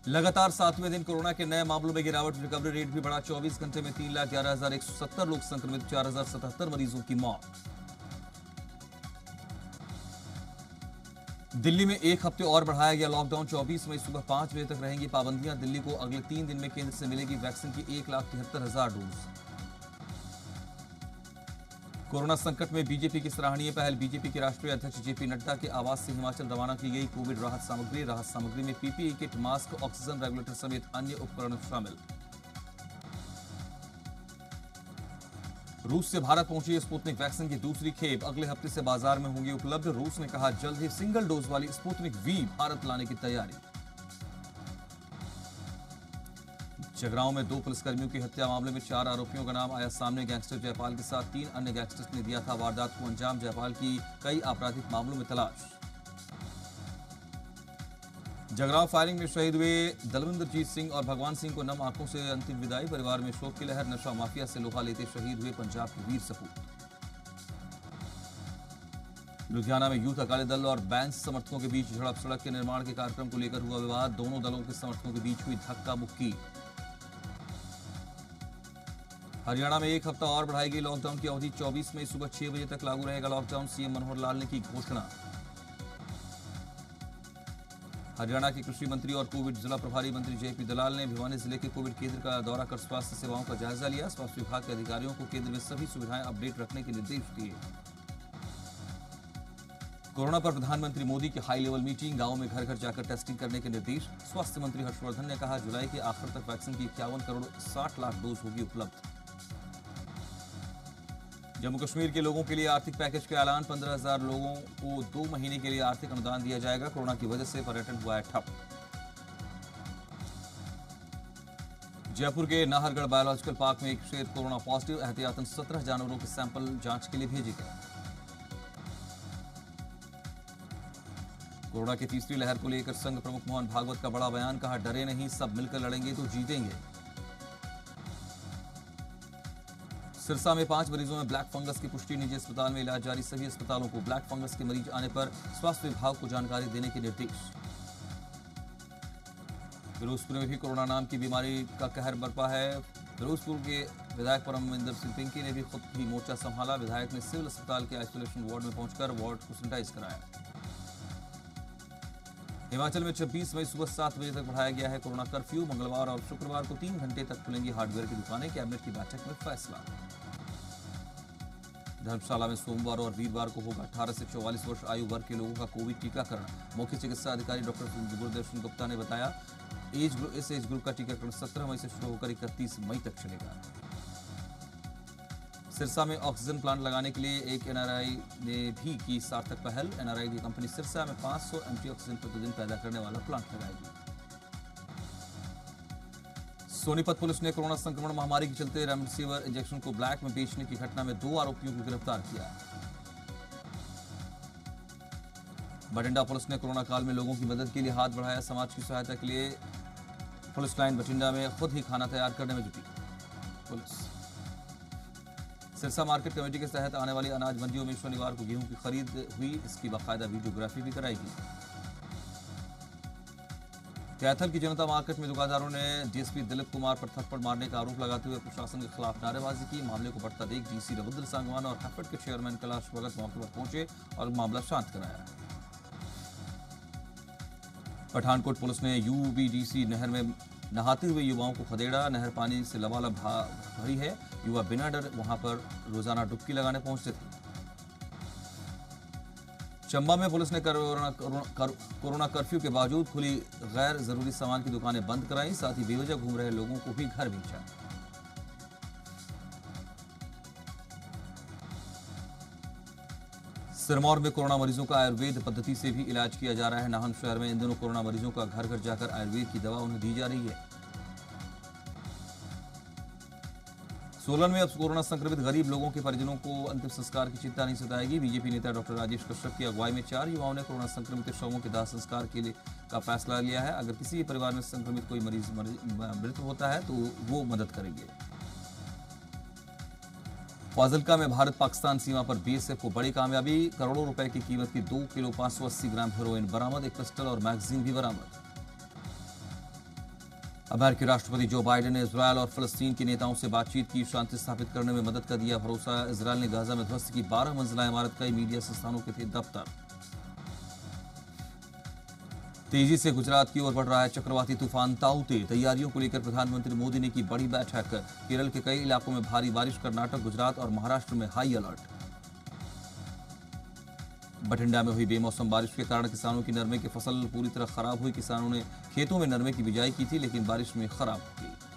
लगातार 7वें दिन कोरोना के नए मामलों में गिरावट। रिकवरी रेट भी बढ़ा। 24 घंटे में 3,11,170 लोग संक्रमित। 4,077 मरीजों की मौत। दिल्ली में एक हफ्ते और बढ़ाया गया लॉकडाउन। 24 मई सुबह 5 बजे तक रहेंगी पाबंदियां। दिल्ली को अगले 3 दिन में केंद्र से मिलेगी वैक्सीन की 1,73,000 डोज। कोरोना संकट में बीजेपी की सराहनीय पहल। बीजेपी के राष्ट्रीय अध्यक्ष जेपी नड्डा के आवास से हिमाचल रवाना की गई कोविड राहत सामग्री। राहत सामग्री में PPE kit, mask, oxygen regulator समेत अन्य उपकरण शामिल। रूस से भारत पहुंची स्पुतनिक वैक्सीन की दूसरी खेप। अगले हफ्ते से बाजार में होंगी उपलब्ध। रूस ने कहा जल्द ही सिंगल डोज वाली स्पुतनिक वी भारत लाने की तैयारी। जगरांव में 2 पुलिसकर्मियों की हत्या मामले में 4 आरोपियों का नाम आया सामने। गैंगस्टर जयपाल के साथ 3 अन्य गैंगस्टर्स ने दिया था वारदात को अंजाम। जयपाल की कई आपराधिक मामलों में तलाश। जगरांव फायरिंग में शहीद हुए दलविंदरजीत सिंह और भगवान सिंह को नम आंखों से अंतिम विदाई। परिवार में शोक की लहर। नशा माफिया से लोहा लेते शहीद हुए पंजाब के वीर सपूत। लुधियाना में यूथ अकाली दल और बैंस समर्थकों के बीच झड़प। सड़क के निर्माण के कार्यक्रम को लेकर हुआ विवाद। दोनों दलों के समर्थकों के बीच हुई धक्का मुक्की। हरियाणा में एक हफ्ता और बढ़ाई गई लॉकडाउन की अवधि। 24 मई सुबह 6 बजे तक लागू रहेगा लॉकडाउन। सीएम मनोहर लाल ने की घोषणा। हरियाणा के कृषि मंत्री और कोविड जिला प्रभारी मंत्री जेपी दलाल ने भिवानी जिले के कोविड केंद्र का दौरा कर स्वास्थ्य सेवाओं का जायजा लिया। स्वास्थ्य विभाग के अधिकारियों को केंद्र में सभी सुविधाएं अपडेट रखने के निर्देश दिए। कोरोना पर प्रधानमंत्री मोदी की हाई लेवल मीटिंग। गांव में घर घर जाकर टेस्टिंग करने के निर्देश। स्वास्थ्य मंत्री हर्षवर्धन ने कहा जुलाई के आखिर तक वैक्सीन की 51 करोड़ 60 लाख डोज होगी उपलब्ध। जम्मू कश्मीर के लोगों के लिए आर्थिक पैकेज का ऐलान। 15,000 लोगों को 2 महीने के लिए आर्थिक अनुदान दिया जाएगा। कोरोना की वजह से पर्यटन हुआ है ठप। जयपुर के नाहरगढ़ बायोलॉजिकल पार्क में एक शेर कोरोना पॉजिटिव। एहतियातन 17 जानवरों के सैंपल जांच के लिए भेजे गए। कोरोना की तीसरी लहर को लेकर संघ प्रमुख मोहन भागवत का बड़ा बयान। कहा डरे नहीं, सब मिलकर लड़ेंगे तो जीतेंगे। सिरसा में 5 मरीजों में ब्लैक फंगस की पुष्टि। निजी अस्पताल में इलाज जारी। सभी अस्पतालों को ब्लैक फंगस के मरीज आने पर स्वास्थ्य विभाग को जानकारी देने के निर्देश। फिरोजपुर में भी कोरोना नाम की बीमारी का कहर बरपा है। फिरोजपुर के विधायक परमविंदर सिंह पिंकी ने भी खुद ही मोर्चा संभाला। विधायक ने सिविल अस्पताल के आइसोलेशन वार्ड में पहुंचकर वार्ड को सैनिटाइज कराया। हिमाचल में 26 मई सुबह 7 बजे तक बढ़ाया गया है कोरोना कर्फ्यू। मंगलवार और शुक्रवार को 3 घंटे तक खुलेंगी हार्डवेयर की दुकानें। कैबिनेट की बैठक में फैसला। धर्मशाला में सोमवार और वीरवार को होगा 18 से 44 वर्ष आयु वर्ग के लोगों का कोविड टीकाकरण। मुख्य चिकित्सा अधिकारी डॉक्टर गुरदर्शन गुप्ता ने बताया इस एज ग्रुप का टीकाकरण 17 मई से शुरू होकर 31 मई तक चलेगा। सिरसा में ऑक्सीजन प्लांट लगाने के लिए एक एनआरआई ने भी की सार्थक पहल। एनआरआई की कंपनी सिरसा में 500 एमटी ऑक्सीजन प्रतिदिन पैदा करने वाला प्लांट लगाएगी। सोनीपत पुलिस ने कोरोना संक्रमण महामारी के चलते रेमडेसिविर इंजेक्शन को ब्लैक में बेचने की घटना में 2 आरोपियों को गिरफ्तार किया। बठिंडा पुलिस ने कोरोना काल में लोगों की मदद के लिए हाथ बढ़ाया। समाज की सहायता के लिए पुलिस लाइन बठिंडा में खुद ही खाना तैयार करने में जुटी पुलिस। सिरसा मार्केट कमेटी के तहत आने वाली अनाज मंडियों में शनिवार को गेहूं की खरीद हुई। इसकी बाकायदा वीडियोग्राफी भी कराएगी। कैथल की जनता मार्केट में दुकानदारों ने डीएसपी दिलीप कुमार पर थप्पड़ मारने का आरोप लगाते हुए प्रशासन के खिलाफ नारेबाजी की। मामले को बढ़ता देख डीसी रविंद्र सांगवान और हैफेड के चेयरमैन कैलाश भगत मौके पर पहुंचे और मामला शांत कराया। पठानकोट पुलिस ने यूबीडीसी नहर में नहाते हुए युवाओं को खदेड़ा। नहर पानी से लबालब भरी है। युवा बिना डर वहां पर रोजाना डुबकी लगाने पहुंचते थे। चंबा में पुलिस ने कोरोना कर्फ्यू के बावजूद खुली गैर जरूरी सामान की दुकानें बंद कराई। साथ ही बेवजह घूम रहे लोगों को भी घर भेजा। सिरमौर में कोरोना मरीजों का आयुर्वेद पद्धति से भी इलाज किया जा रहा है। नाहन शहर में इन दिनों कोरोना मरीजों का घर घर जाकर आयुर्वेद की दवा उन्हें दी जा रही है। सोलन में अब कोरोना संक्रमित गरीब लोगों के परिजनों को अंतिम संस्कार की चिंता नहीं सताएगी। बीजेपी नेता डॉक्टर राजेश कश्यप की अगुवाई में 4 युवाओं ने कोरोना संक्रमित शवों के दाह संस्कार के लिए का फैसला लिया है। अगर किसी परिवार में संक्रमित कोई मरीज मृत होता है तो वो मदद करेंगे। फाजिल्का में भारत पाकिस्तान सीमा पर बीएसएफ को बड़ी कामयाबी। करोड़ों रुपए की कीमत की 2 किलो 580 ग्राम हेरोइन बरामद। एक पिस्टल और मैगजीन भी बरामद। अमेरिकी राष्ट्रपति जो बाइडेन ने इजरायल और फलस्तीन के नेताओं से बातचीत की, शांति स्थापित करने में मदद का दिया भरोसा। इजरायल ने गाजा में ध्वस्त की 12 मंजिला इमारत, कई मीडिया संस्थानों के थे दफ्तर। तेजी से गुजरात की ओर बढ़ रहा है चक्रवाती तूफान ताउते, तैयारियों को लेकर प्रधानमंत्री मोदी ने की बड़ी बैठक। केरल के कई इलाकों में भारी बारिश, कर्नाटक, गुजरात और महाराष्ट्र में हाई अलर्ट। बठिंडा में हुई बेमौसम बारिश के कारण किसानों की नरमे की फसल पूरी तरह खराब हुई। किसानों ने खेतों में नरमे की बिजाई की थी, लेकिन बारिश में खराब हो गई।